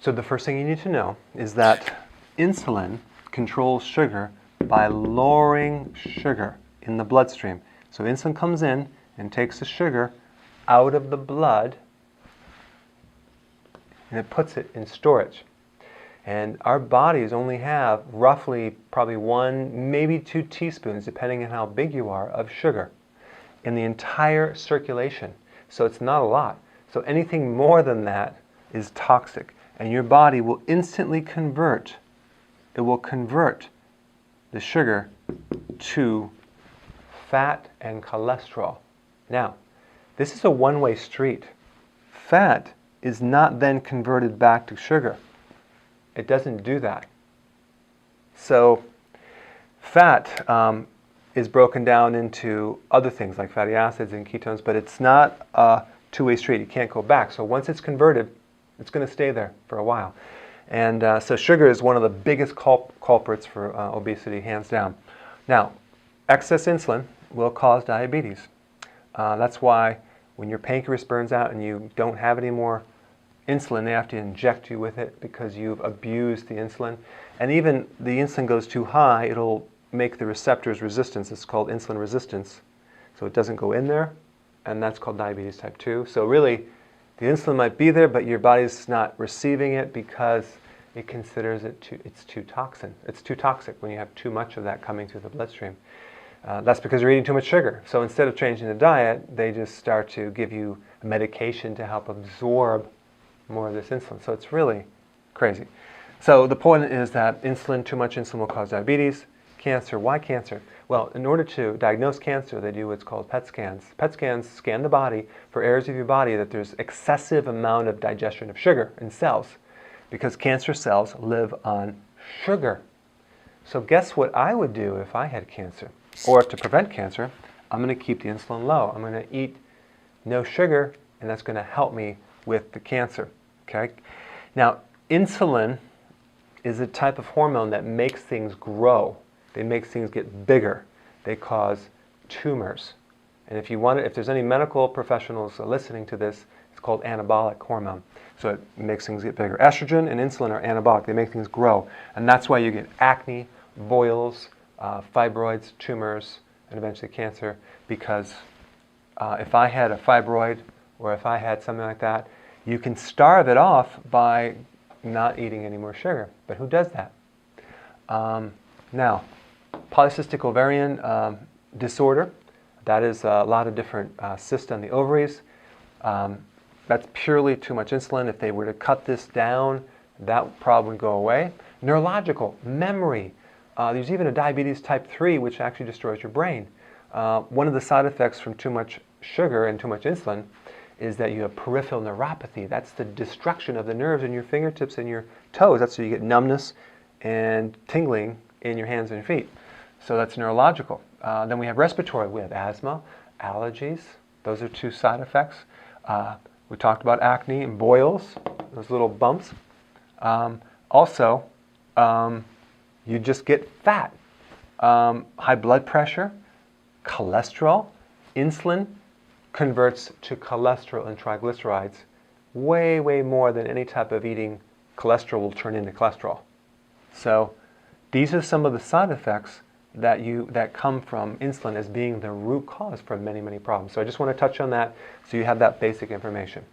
So the first thing you need to know is that insulin controls sugar by lowering sugar in the bloodstream. So insulin comes in and takes the sugar out of the blood and it puts it in storage. And our bodies only have roughly probably 1, maybe 2 teaspoons, depending on how big you are, of sugar in the entire circulation. So it's not a lot. So anything more than that is toxic. And your body will instantly convert, it will convert the sugar to fat and cholesterol. Now, this is a one-way street. Fat is not then converted back to sugar. It doesn't do that. So fat is broken down into other things like fatty acids and ketones, but it's not a two-way street. You can't go back. So once it's converted, it's going to stay there for a while. And so sugar is one of the biggest culprits for obesity, hands down. Now, excess insulin will cause diabetes. That's why when your pancreas burns out and you don't have any more insulin, they have to inject you with it because you've abused the insulin. And even the insulin goes too high, it'll make the receptors resistance. It's called insulin resistance. So it doesn't go in there, and that's called diabetes type 2. So really, the insulin might be there, but your body's not receiving it because it considers it's too toxic when you have too much of that coming through the bloodstream. That's because you're eating too much sugar. So instead of changing the diet, they just start to give you a medication to help absorb more of this insulin. So it's really crazy. So the point is that too much insulin will cause diabetes, cancer. Why cancer? Well, in order to diagnose cancer, they do what's called PET scans. PET scans scan the body for areas of your body that there's excessive amount of digestion of sugar in cells, because cancer cells live on sugar. So guess what I would do if I had cancer? Or to prevent cancer, I'm going to keep the insulin low. I'm going to eat no sugar, and that's going to help me with the cancer. Okay? Now, insulin is a type of hormone that makes things grow. They make things get bigger. They cause tumors. And if there's any medical professionals listening to this, it's called anabolic hormone. So it makes things get bigger. Estrogen and insulin are anabolic. They make things grow. And that's why you get acne, boils, fibroids, tumors, and eventually cancer. Because if I had a fibroid or if I had something like that, you can starve it off by not eating any more sugar. But who does that? Now, polycystic ovarian disorder, that is a lot of different cysts on the ovaries. That's purely too much insulin. If they were to cut this down, that problem would go away. Neurological, memory. There's even a diabetes type 3, which actually destroys your brain. One of the side effects from too much sugar and too much insulin is that you have peripheral neuropathy. That's the destruction of the nerves in your fingertips and your toes. That's why you get numbness and tingling in your hands and your feet. So that's neurological. Then we have respiratory. We have asthma, allergies. Those are 2 side effects. We talked about acne and boils, those little bumps. Also, you just get fat. High blood pressure, cholesterol, insulin converts to cholesterol and triglycerides way, way more than any type of eating cholesterol will turn into cholesterol. So these are some of the side effects that come from insulin as being the root cause for many, many problems. So I just want to touch on that so you have that basic information.